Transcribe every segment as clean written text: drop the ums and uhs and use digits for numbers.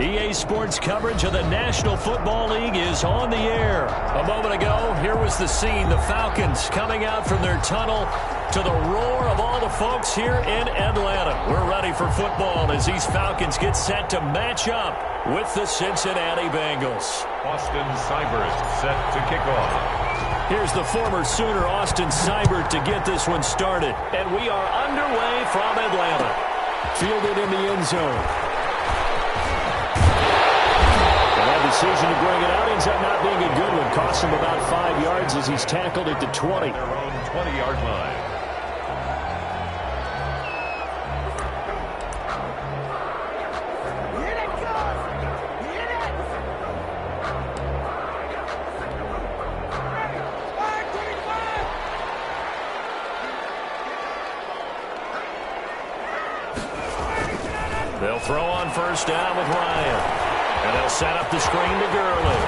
EA Sports coverage of the National Football League is on the air. A moment ago, here was the scene. The Falcons coming out from their tunnel to the roar of all the folks here in Atlanta. We're ready for football as these Falcons get set to match up with the Cincinnati Bengals. Austin Seibert set to kick off. Here's the former Sooner Austin Seibert to get this one started. And we are underway from Atlanta. Fielded in the end zone. That decision to bring it out ends up not being a good one. Costs him about 5 yards as he's tackled at the 20. Their own 20-yard line. They'll throw on first down with Ryan. And they'll set up the screen to Gurley.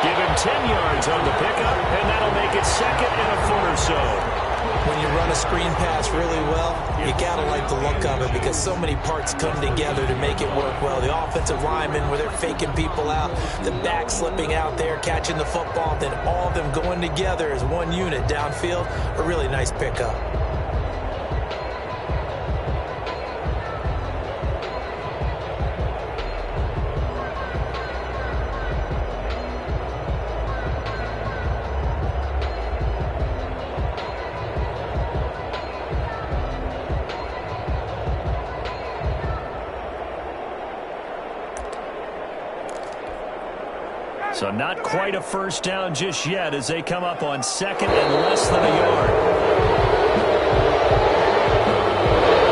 Give him 10 yards on the pickup, and that'll make it second and a foot or so. When you run a screen pass really well, you got to like the look of it because so many parts come together to make it work well. The offensive linemen, where they're faking people out, the back slipping out there, catching the football, then all of them going together as one unit downfield. A really nice pickup. So not quite a first down just yet as they come up on second and less than a yard.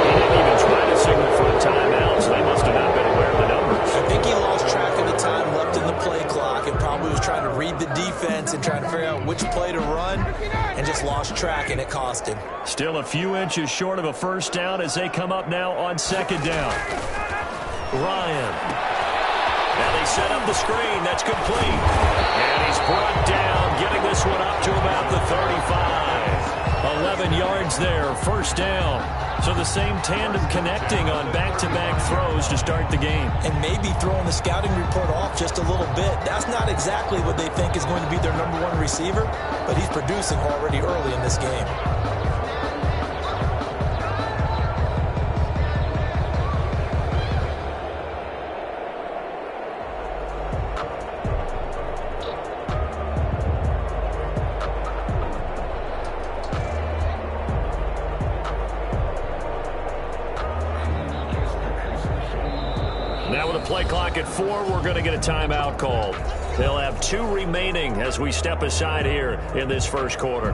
He didn't even try to signal for a timeout, so they must have not been aware of the numbers. I think he lost track of the time left in the play clock and probably was trying to read the defense and trying to figure out which play to run and just lost track, and it cost him. Still a few inches short of a first down as they come up now on second down. Ryan. Now they set up the screen. That's complete. And he's brought down, getting this one up to about the 35. 11 yards there, first down. So the same tandem connecting on back-to-back throws to start the game. And maybe throwing the scouting report off just a little bit. That's not exactly what they think is going to be their number one receiver, but he's producing already early in this game. Now with a play clock at 4, we're going to get a timeout called. They'll have 2 remaining as we step aside here in this first quarter.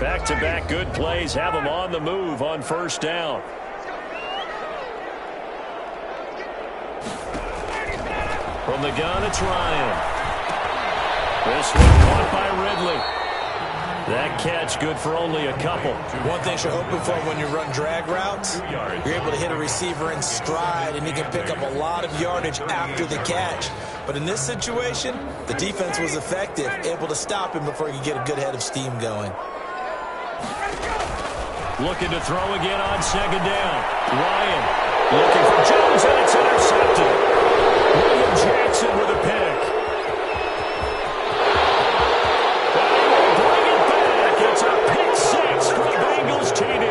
Back-to-back good plays have them on the move on first down. From the gun, it's Ryan. This one caught by Ridley. That catch good for only a couple. One thing you're hoping for when you run drag routes, you're able to hit a receiver in stride, and he can pick up a lot of yardage after the catch. But in this situation, the defense was effective, able to stop him before he could get a good head of steam going. Looking to throw again on second down. Ryan looking for Jones, and it's intercepted. William Jackson with a pick. It's a pick 6 for the Bengals TD.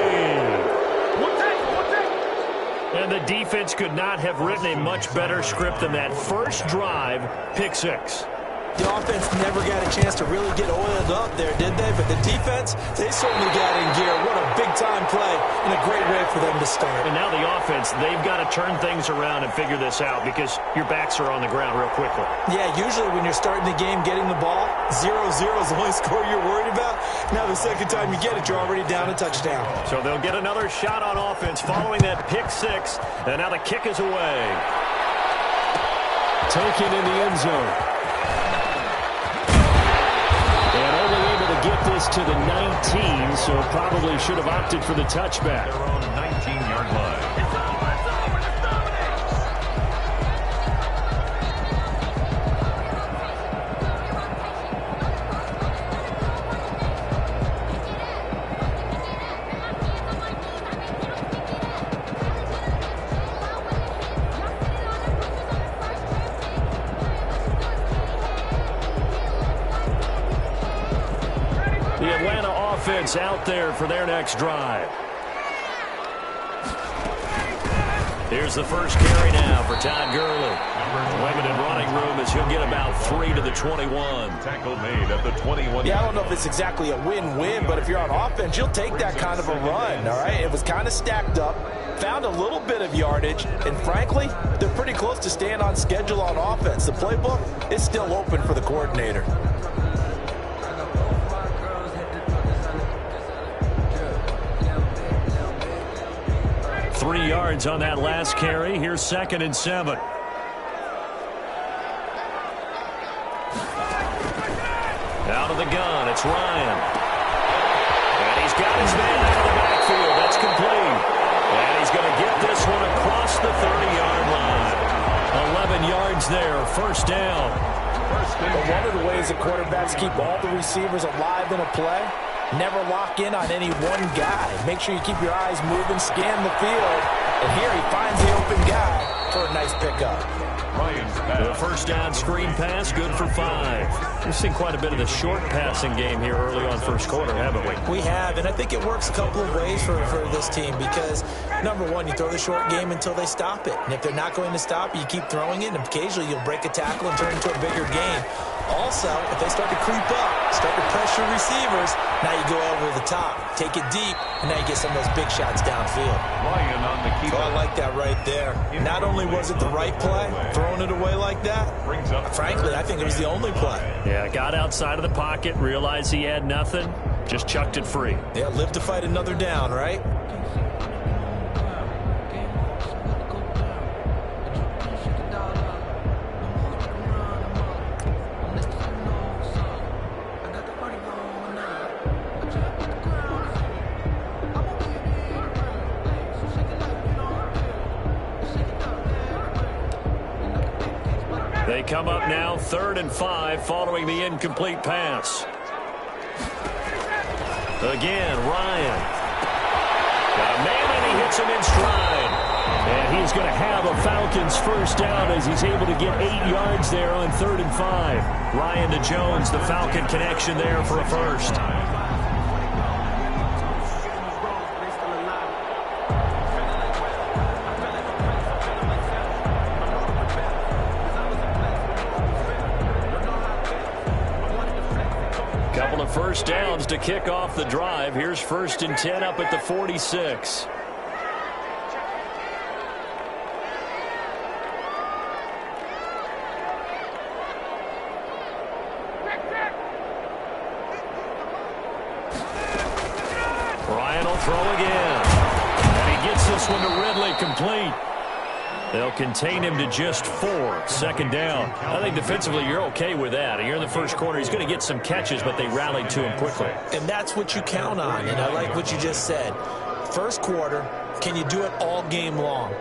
And the defense could not have written a much better script than that first drive, pick 6. The offense never got a chance to really get oiled up there, did they? But the defense, they certainly got in gear. What a big-time play and a great way for them to start. And now the offense, they've got to turn things around and figure this out because your backs are on the ground real quickly. Yeah, usually when you're starting the game getting the ball, 0-0 is the only score you're worried about. Now the second time you get it, you're already down a touchdown. So they'll get another shot on offense following that pick 6. And now the kick is away. Taken in the end zone. And only able to get this to the 19, so probably should have opted for the touchback. Their own 19-yard line. The Atlanta offense out there for their next drive. Here's the first carry now for Todd Gurley. Limited running room as he'll get about 3 to the 21. Tackle made at the 21. Yeah, I don't know if it's exactly a win-win, but if you're on offense, you'll take that kind of a run, all right? It was kind of stacked up, found a little bit of yardage, and frankly, they're pretty close to staying on schedule on offense. The playbook is still open for the coordinator. 3 yards on that last carry. Here's 2nd and 7. Out of the gun, it's Ryan. And he's got his man out of the backfield. That's complete. And he's going to get this one across the 30-yard line. 11 yards there, first down. But one of the ways that quarterbacks keep all the receivers alive in a play, never lock in on any one guy. Make sure you keep your eyes moving, scan the field. And here he finds the open guy for a nice pickup. The first down screen pass, good for 5. We've seen quite a bit of the short passing game here early on first quarter, haven't we? We have, and I think it works a couple of ways for this team because, number one, you throw the short game until they stop it. And if they're not going to stop it, you keep throwing it, and occasionally you'll break a tackle and turn it into a bigger game. Also, if they start to creep up, start to pressure receivers, now you go over the top, take it deep, and now you get some of those big shots downfield. Ryan on the keeper. Oh, I like that right there. Not only was it the right play, throwing it away like that, frankly, I think it was the only play. Yeah, got outside of the pocket, realized he had nothing, just chucked it free. Yeah, live to fight another down, right? They come up now 3rd and 5 following the incomplete pass. Again, Ryan. Got a man and he hits him in stride. And he's going to have a Falcons first down as he's able to get 8 yards there on 3rd and 5. Ryan to Jones, the Falcon connection there for a first. Couple of first downs to kick off the drive. Here's 1st and 10 up at the 46. Ryan will throw again. And he gets this one to Ridley complete. They'll contain him to just 4. 2nd down. I think defensively you're okay with that. You're in the first quarter. He's going to get some catches, but they rallied to him quickly. And that's what you count on. And I like what you just said. First quarter, can you do it all game long?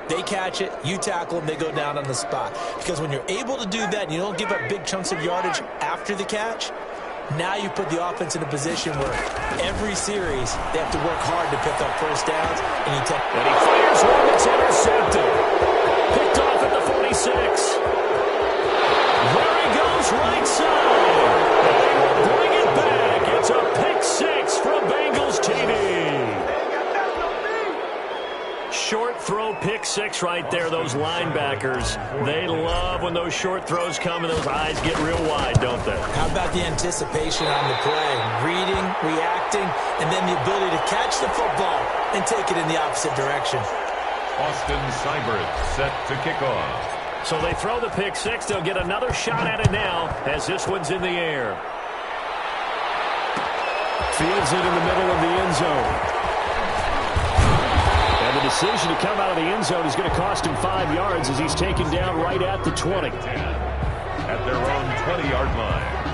They catch it, you tackle them, they go down on the spot. Because when you're able to do that and you don't give up big chunks of yardage after the catch, now you put the offense in a position where every series they have to work hard to pick up first downs. And he fires one that's intercepted. Picked off at the 46. There he goes, right side. And they will bring it back. It's a pick 6 from Bengals TV. Short throw, pick 6 right there. Those linebackers, they love when those short throws come and those eyes get real wide, don't they? How about the anticipation on the play? Reading, reacting, and then the ability to catch the football and take it in the opposite direction. Austin Seibert set to kick off. So they throw the pick 6. They'll get another shot at it now as this one's in the air. Fields it in the middle of the end zone. And the decision to come out of the end zone is going to cost him 5 yards as he's taken down right at the 20. At their own 20-yard line.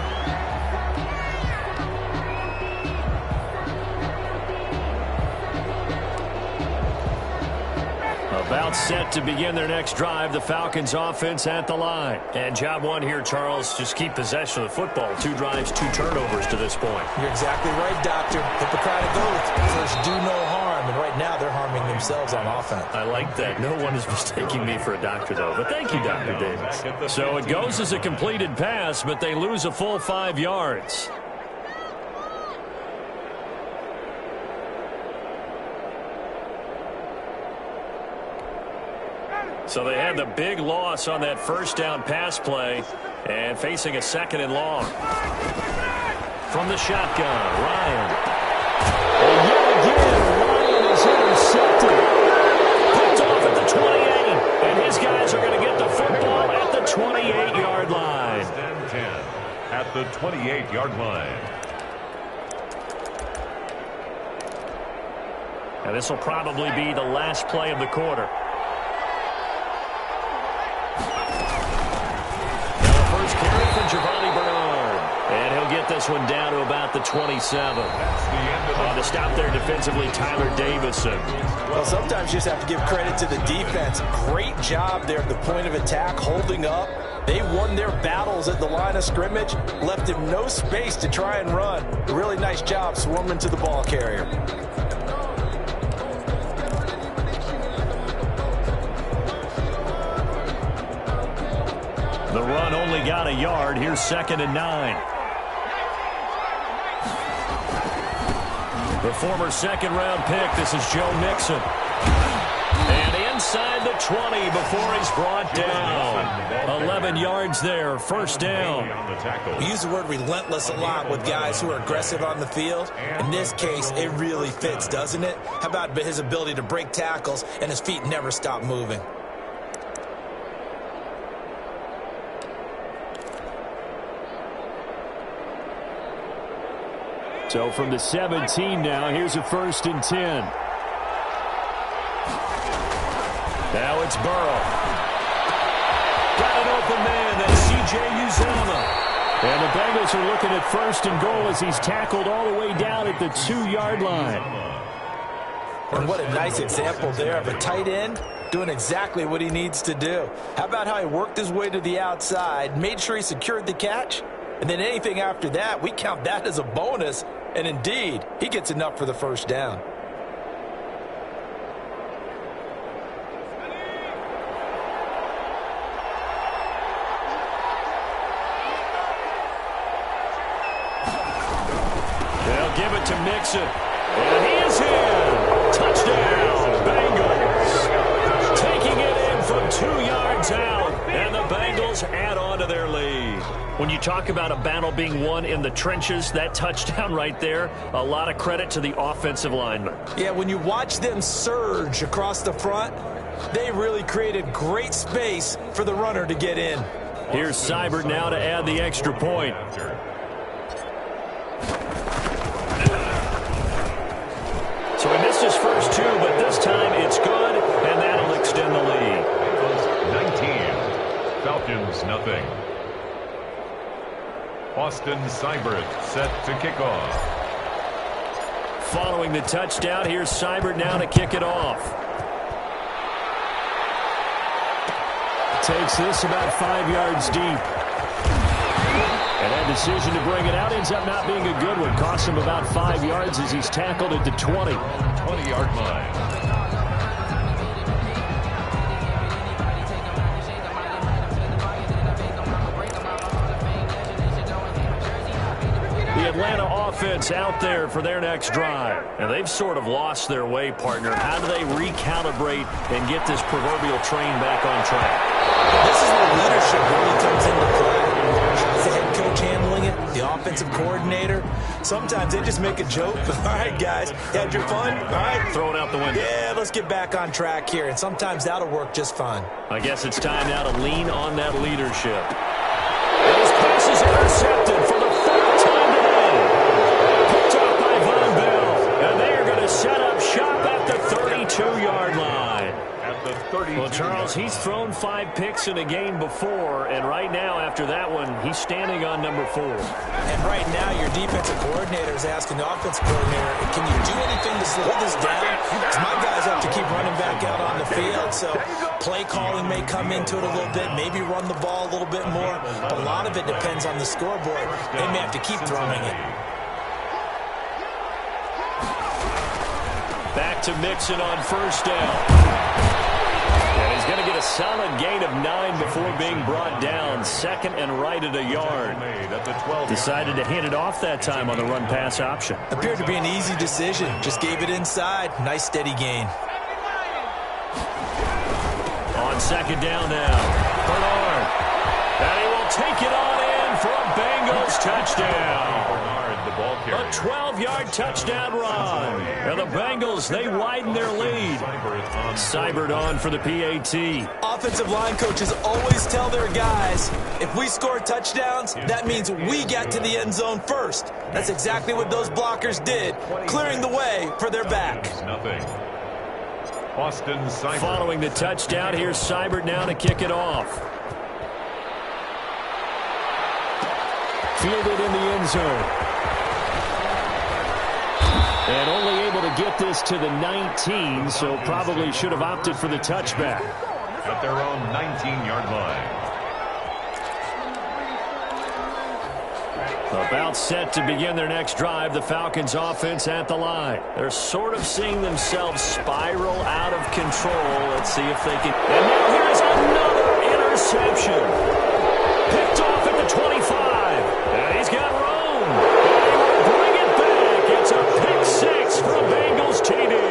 About set to begin their next drive. The Falcons offense at the line. And job one here, Charles, just keep possession of the football. 2 drives, 2 turnovers to this point. You're exactly right, Doctor. Hippocratic oath. First, do no harm. And right now, they're harming themselves on offense. I like that. No one is mistaking me for a doctor, though. But thank you, Dr. Davis. So it goes as a completed pass, but they lose a full 5 yards. So they had the big loss on that first down pass play and facing a 2nd and long. From the shotgun, Ryan. And yet again, Ryan is intercepted. Picked off at the 28. And his guys are going to get the football at the 28-yard line. 10 at the 28-yard line. And this will probably be the last play of the quarter. Now the first carry for Giovanni Bernard. And he'll get this one down to about the 27. To stop there defensively, Tyler Davison. Well, sometimes you just have to give credit to the defense. Great job there at the point of attack, holding up. They won their battles at the line of scrimmage, left him no space to try and run. Really nice job swarming to the ball carrier. The run only got a yard. Here's 2nd and 9. The former 2nd-round pick, this is Joe Mixon. And inside the 20 before he's brought down. 11 yards there, first down. We use the word relentless a lot with guys who are aggressive on the field. In this case, it really fits, doesn't it? How about his ability to break tackles and his feet never stop moving? So from the 17 now, here's a 1st and 10. Now it's Burrow. Got an open man, that's C.J. Uzomah. And the Bengals are looking at 1st and goal as he's tackled all the way down at the 2-yard line. And what a nice example there of a tight end doing exactly what he needs to do. How about how he worked his way to the outside, made sure he secured the catch, and then anything after that, we count that as a bonus. And indeed, he gets enough for the first down. They'll give it to Mixon. And he is in. Touchdown, Bengals. Taking it in from 2 yards out. And the Bengals add on to their lead. When you talk about a battle being won in the trenches, that touchdown right there, a lot of credit to the offensive linemen. Yeah, when you watch them surge across the front, they really created great space for the runner to get in. Here's Seibert now to add the extra point. So he missed his first 2, but this time it's good, and that'll extend the lead. 19, Falcons nothing. Austin Seibert set to kick off. Following the touchdown, here's Seibert now to kick it off. Takes this about 5 yards deep. And that decision to bring it out ends up not being a good one. Costs him about 5 yards as he's tackled at the 20. 20-yard line. Atlanta offense out there for their next drive. And they've sort of lost their way, partner. How do they recalibrate and get this proverbial train back on track? This is where leadership really comes into play. How's the head coach handling it? The offensive coordinator? Sometimes they just make a joke. All right, guys, you had your fun? All right. Throw it out the window. Yeah, let's get back on track here. And sometimes that'll work just fine. I guess it's time now to lean on that leadership. And his pass is intercepted for the third time today. Picked up by Von Bell. And they are going to set up shop at the 32-yard line. Well, Charles, he's thrown 5 picks in a game before, and right now, after that one, he's standing on number 4. And right now, your defensive coordinator is asking the offensive coordinator, can you do anything to slow this down? Because my guys have to keep running back out on the field, so play calling may come into it a little bit, maybe run the ball a little bit more. But a lot of it depends on the scoreboard. They may have to keep throwing it. Back to Mixon on first down. And he's going to get a solid gain of 9 before being brought down. Second and right at a yard. Decided to hand it off that time on the run-pass option. Appeared to be an easy decision. Just gave it inside. Nice steady gain. On On second down now, Bernard. And he will take it on in for a Bengals touchdown. Bernard, the ball carrier. A 12-yard touchdown run. And the Bengals, they widen their lead. Seibert on for the PAT. Offensive line coaches always tell their guys, if we score touchdowns, that means we get to the end zone first. That's exactly what those blockers did, clearing the way for their back. Nothing. Austin Seibert. Following the touchdown, here's Seibert now to kick it off. Fielded in the end zone. And only able to get this to the 19, so probably should have opted for the touchback. At their own 19-yard line. About set to begin their next drive, the Falcons offense at the line. They're sort of seeing themselves spiral out of control. Let's see if they can. And now here's another interception. Picked off at the 25. And he's got room. And he will bring it back. It's a pick six for a Bengals TD.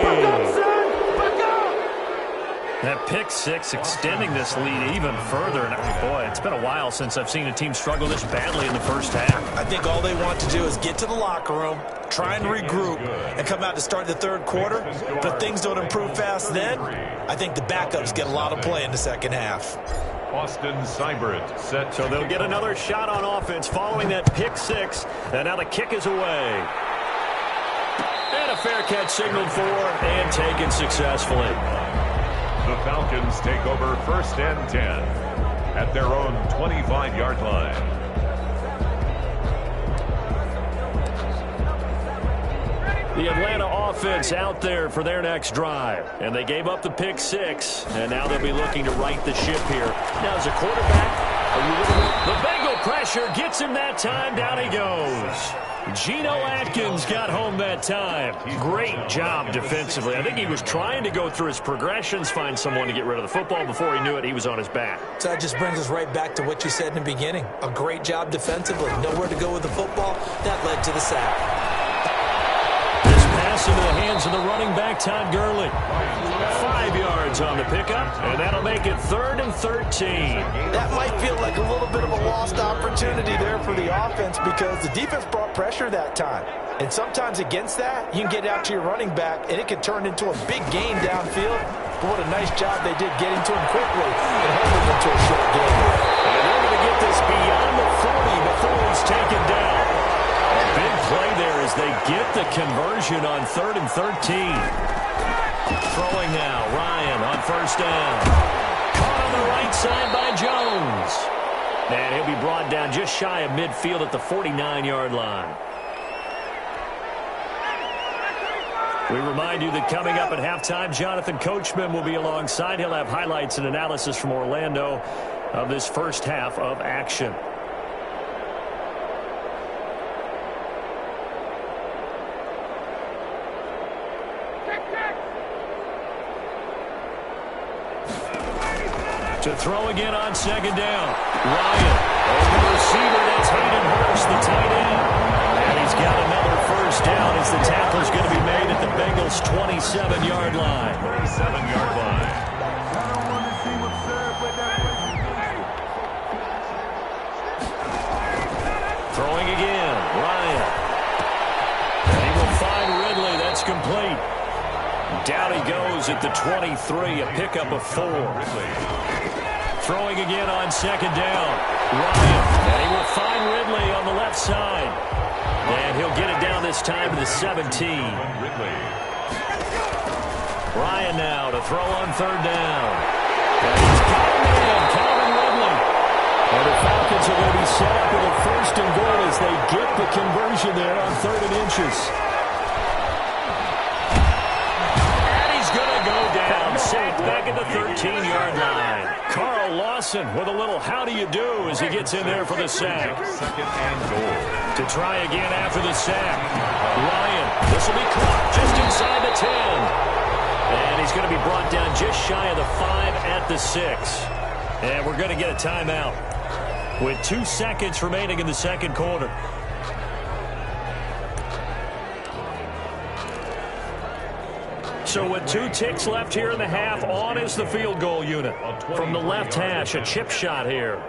That pick six extending this lead even further. And boy, it's been a while since I've seen a team struggle this badly in the first half. I think all they want to do is get to the locker room, try and regroup, and come out to start the third quarter. But if things don't improve fast then, I think the backups get a lot of play in the second half. Austin Seibert set. So they'll get another shot on offense following that pick six. And now the kick is away. And a fair catch signaled for and taken successfully. The Falcons take over first and 10 at their own 25-yard line. The Atlanta offense out there for their next drive. And they gave up the pick six. And now they'll be looking to right the ship here. Now as a quarterback, the Bengal pressure gets him that time. Down he goes. Geno Atkins got home that time. Great job defensively. I think he was trying to go through his progressions, find someone to get rid of the football. Before he knew it, he was on his back. So that just brings us right back to what you said in the beginning. A great job defensively. Nowhere to go with the football. That led to the sack. This pass into the hands of the running back, Todd Gurley. 5 yards on the pickup, and that'll make it 3rd and 13. That might feel like a little bit of a lost opportunity there for the offense because the defense brought pressure that time. And sometimes against that, you can get out to your running back, and it can turn into a big gain downfield. But what a nice job they did getting to him quickly and holding him to a short gain. And they're going to get this beyond the 40 before he's taken down. A big play there as they get the conversion on 3rd and 13. Throwing now, Ryan on first down. Caught on the right side by Jones. And he'll be brought down just shy of midfield at the 49-yard line. We remind you that coming up at halftime, Jonathan Coachman will be alongside. He'll have highlights and analysis from Orlando of this first half of action. To throw again on second down. Ryan over the receiver. That's Hayden Hurst, the tight end. And he's got another first down as the tackle's going to be made at the Bengals' 27-yard line. 27-yard line. Throwing again. Ryan. And he will find Ridley. That's complete. Down he goes at the 23, a pickup of 4. Throwing again on second down. Ryan, and he will find Ridley on the left side. And he'll get it down this time to the 17. Ryan now to throw on third down. And he's got a man, Calvin Ridley. And the Falcons are going to be set up with a first and goal as they get the conversion there on 3rd and inches. Sacked back at the 13-yard line. Carl Lawson with a little how do you do as he gets in there for the sack. Second and goal. To try again after the sack. Ryan, this will be caught just inside the 10. And he's going to be brought down just shy of the 5 at the 6. And we're going to get a timeout with 2 seconds remaining in the second quarter. So with 2 ticks left here in the half, on is the field goal unit. From the left hash, a chip shot here. And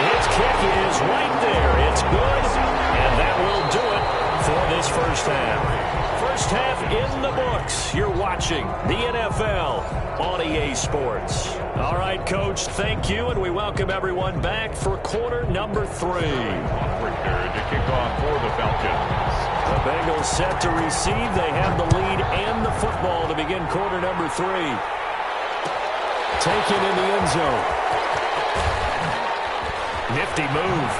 his kick is right there. It's good, and that will do it for this first half. First half in the books. You're watching the NFL on EA Sports. All right, Coach, thank you, and we welcome everyone back for quarter number 3. Prepared to kick off for the Falcons. The Bengals set to receive. They have the lead and the football to begin quarter number 3. Taken in the end zone. Nifty move.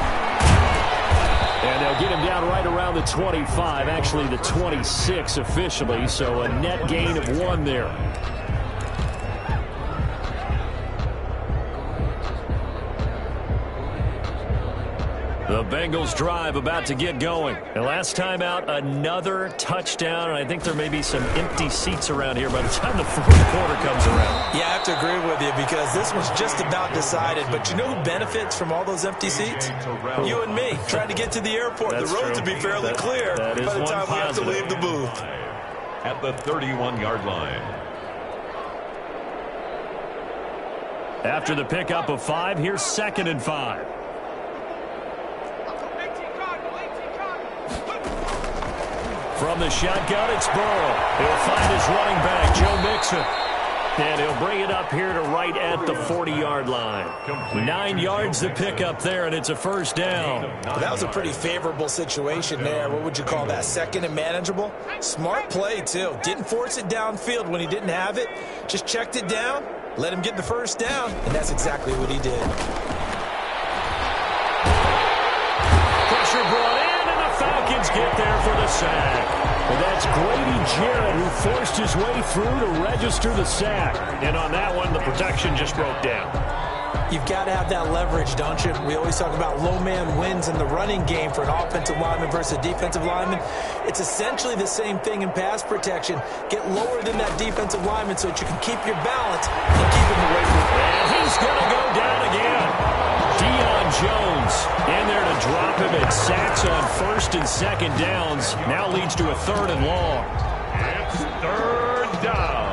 And they'll get him down right around the 25, actually the 26 officially, so a net gain of 1 there. The Bengals drive about to get going. And last time out, another touchdown, and I think there may be some empty seats around here by the time the fourth quarter comes around. Yeah, I have to agree with you because this one's just about decided. But you know who benefits from all those empty seats? You and me, trying to get to the airport. That's the roads true. will be fairly clear by the time we have to leave the booth. At the 31-yard line. After the pickup of 5, here's 2nd and 5. From the shotgun, it's Burrow. He'll find his running back, Joe Mixon. And he'll bring it up here to right at the 40-yard line. 9 yards to pick up there, and it's a first down. Well, that was a pretty favorable situation there. What would you call that? 2nd and manageable? Smart play, too. Didn't force it downfield when he didn't have it. Just checked it down, let him get the first down, and that's exactly what he did. Pressure brought in, and the Falcons get there for the sack. And that's Grady Jarrett who forced his way through to register the sack. And on that one, the protection just broke down. You've got to have that leverage, don't you? We always talk about low man wins in the running game for an offensive lineman versus a defensive lineman. It's essentially the same thing in pass protection. Get lower than that defensive lineman so that you can keep your balance and keep him away from it. And he's going to go down again. Deion Jones in there to drop him at sacks on 1st and 2nd downs. Now leads to a 3rd and long. It's 3rd down.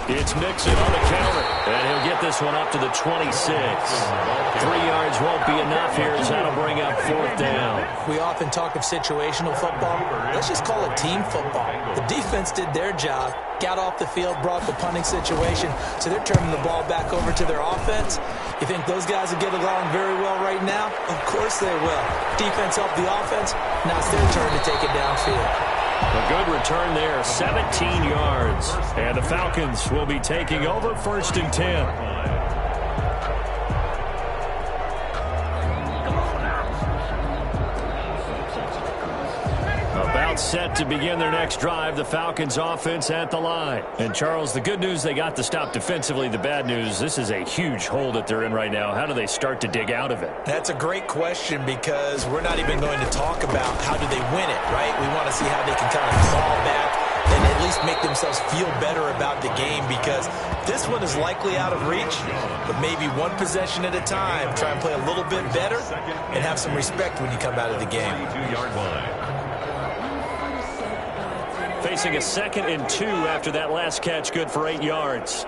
It's Mixon on the counter, and he'll get this one up to the 26. 3 yards won't be enough here as that'll bring up 4th down. We often talk of situational football. Let's just call it team football. The defense did their job, got off the field, brought the punting situation, so they're turning the ball back over to their offense. You think those guys will get along very well right now? Of course they will. Defense helped the offense. Now it's their turn to take it downfield. A good return there, 17 yards. And the Falcons will be taking over 1st and 10. About set to begin their next drive, the Falcons offense at the line. And Charles, the good news, they got the stop defensively. The bad news, this is a huge hole that they're in right now. How do they start to dig out of it? That's a great question because we're not even going to talk about how do they win it, right? We want to see how they can kind of claw back and at least make themselves feel better about the game because this one is likely out of reach, but maybe one possession at a time. Try and play a little bit better and have some respect when you come out of the game. 22-yard line. Facing a 2nd and 2 after that last catch, good for 8 yards.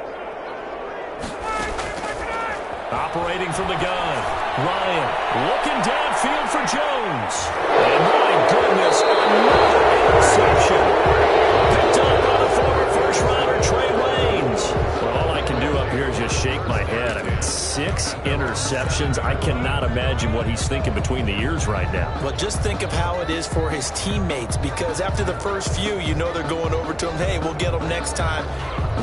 Operating from the gun, Ryan looking downfield for Jones. And my goodness, another interception. Picked up by the former first-rounder Trey Waynes. Well, all I can do up here is just shake my head. I mean, 6 interceptions. I cannot imagine what he's thinking between the ears right now. Well, just think of how it is for his teammates because after the first few, you know they're going over to him, hey, we'll get them next time.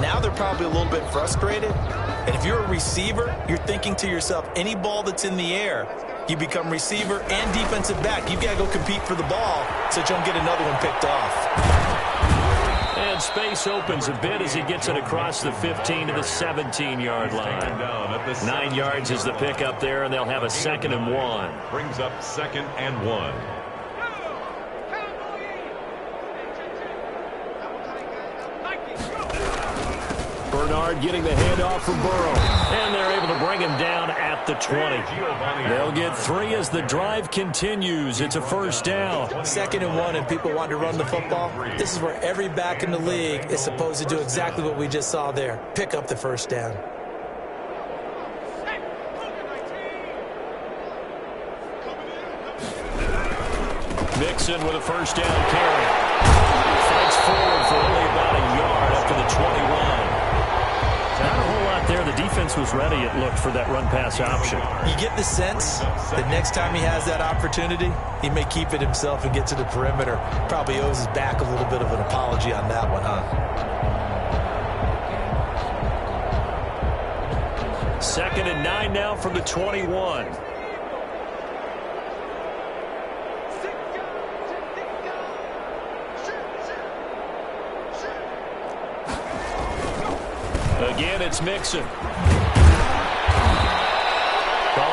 Now they're probably a little bit frustrated. And if you're a receiver, you're thinking to yourself, any ball that's in the air, you become receiver and defensive back. You've got to go compete for the ball so that you don't get another one picked off. And space opens a bit as he gets it across the 15 to the 17-yard line. 9 yards is the pickup there, and they'll have a 2nd and 1. Brings up 2nd and 1. Bernard getting the handoff from Burrow. And they're able to bring him down at the 20. They'll get 3 as the drive continues. It's a first down. 2nd and 1, and people want to run the football. This is where every back in the league is supposed to do exactly what we just saw there. Pick up the first down. Mixon with a first down carry. Fights forward for only about a yard up to the 21. Not a whole lot there. The defense was ready, it looked, for that run-pass option. You get the sense that next time he has that opportunity, he may keep it himself and get to the perimeter. Probably owes his back a little bit of an apology on that one, huh? 2nd and 9 now from the 21. Again, it's Mixon. Call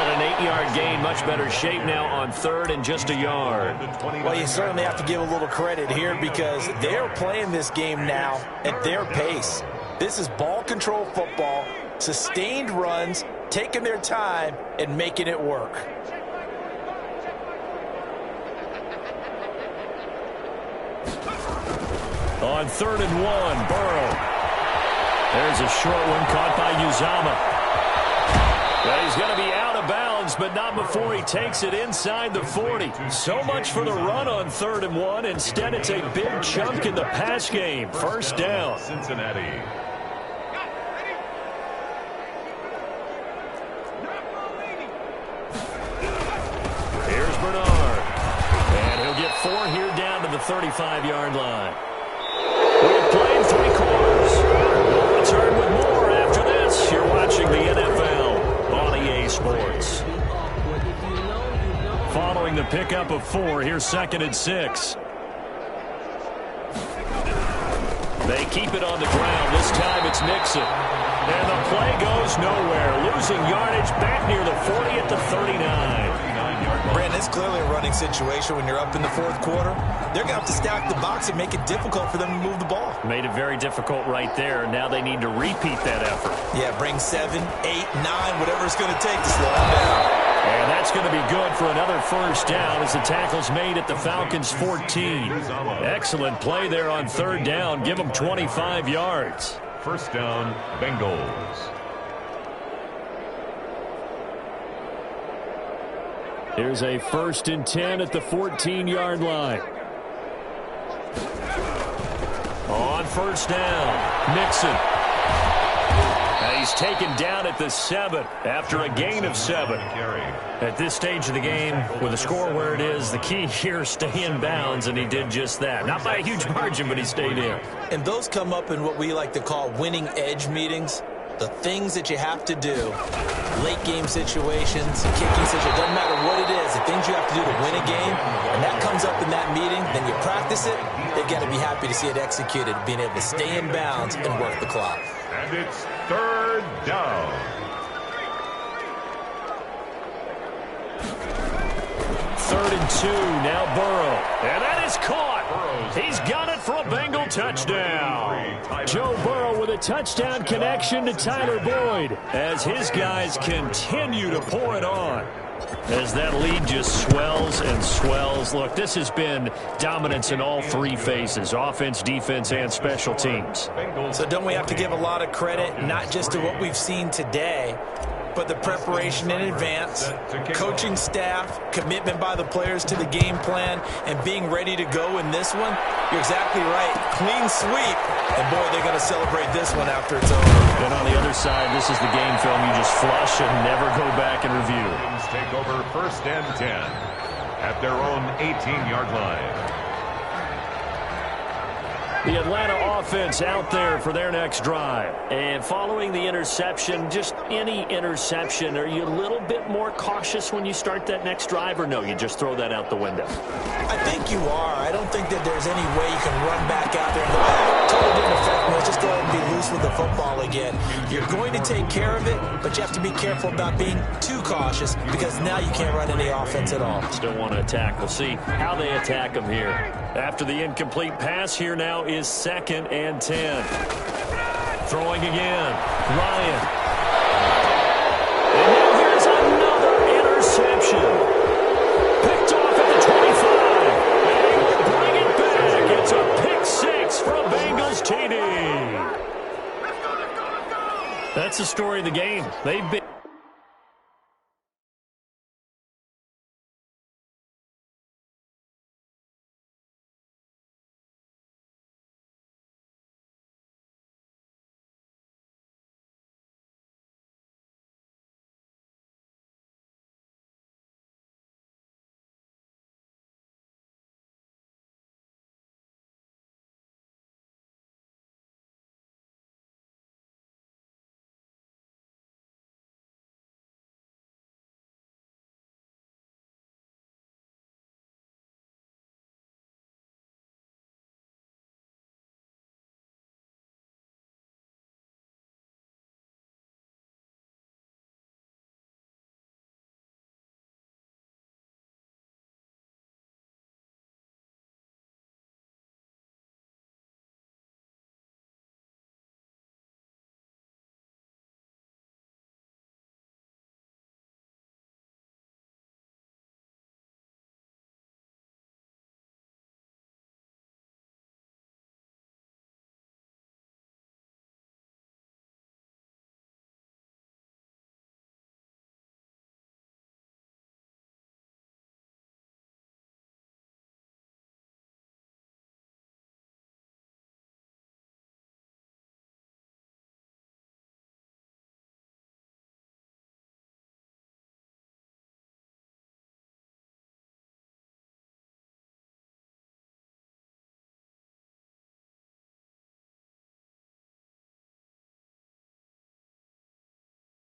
it an 8-yard gain. Much better shape now on 3rd and just a yard. Well, you certainly have to give a little credit here because they're playing this game now at their pace. This is ball control football, sustained runs, taking their time, and making it work. On 3rd and 1, Burrow. There's a short one caught by Uzama. But he's going to be out of bounds, but not before he takes it inside the 40. So much for the run on 3rd and 1. Instead, it's a big chunk in the pass game. First down. Cincinnati. Here's Bernard. And he'll get 4 here down to the 35-yard line. We've played 3 quarters. We'll return with more after this. You're watching the NFL on EA Sports. Following the pickup of 4, here's 2nd and 6. They keep it on the ground. This time it's Mixon. And the play goes nowhere. Losing yardage back near the 40 at the 39. Brandon, it's clearly a running situation when you're up in the 4th quarter. They're going to have to stack the box and make it difficult for them to move the ball. Made it very difficult right there. Now they need to repeat that effort. Yeah, bring 7, 8, 9, whatever it's going to take to slow them down. And that's going to be good for another first down as the tackle's made at the Falcons' 14. Excellent play there on 3rd down. Give them 25 yards. First down, Bengals. Here's a 1st and 10 at the 14-yard line. On 1st down, Mixon. And he's taken down at the 7 after a gain of 7. At this stage of the game, with the score where it is, the key here, stay in bounds, and he did just that. Not by a huge margin, but he stayed in. And those come up in what we like to call winning edge meetings. The things that you have to do, late game situations, kicking situations, doesn't matter what it is, the things you have to do to win a game, and that comes up in that meeting, then you practice it, they've got to be happy to see it executed, being able to stay in bounds and work the clock. And it's 3rd down. 3rd and 2, now Burrow. And that is caught. He's got it for a Bengal touchdown. Joe Burrow with a touchdown connection to Tyler Boyd as his guys continue to pour it on. As that lead just swells and swells. Look, this has been dominance in all 3 phases, offense, defense, and special teams. So don't we have to give a lot of credit, not just to what we've seen today, but the preparation in advance, coaching staff, commitment by the players to the game plan, and being ready to go in this one? You're exactly right. Clean sweep. And, boy, they're going to celebrate this one after it's over. And on the other side, this is the game film you just flush and never go back and review. Take over 1st and 10 at their own 18-yard line. The Atlanta offense out there for their next drive. And following the interception, just any interception, are you a little bit more cautious when you start that next drive, or no, you just throw that out the window? I think you are. I don't think that there's any way you can run back out there and go, totally didn't affect me. Let's just go ahead and be loose with the football again. You're going to take care of it, but you have to be careful about being too cautious because now you can't run any offense at all. Still want to attack. We'll see how they attack them here. After the incomplete pass, here now is 2nd and 10. Throwing again. Ryan. And now here's another interception. Picked off at the 25. And he will bring it back. It's a pick six from Bengals TD. That's the story of the game. They've been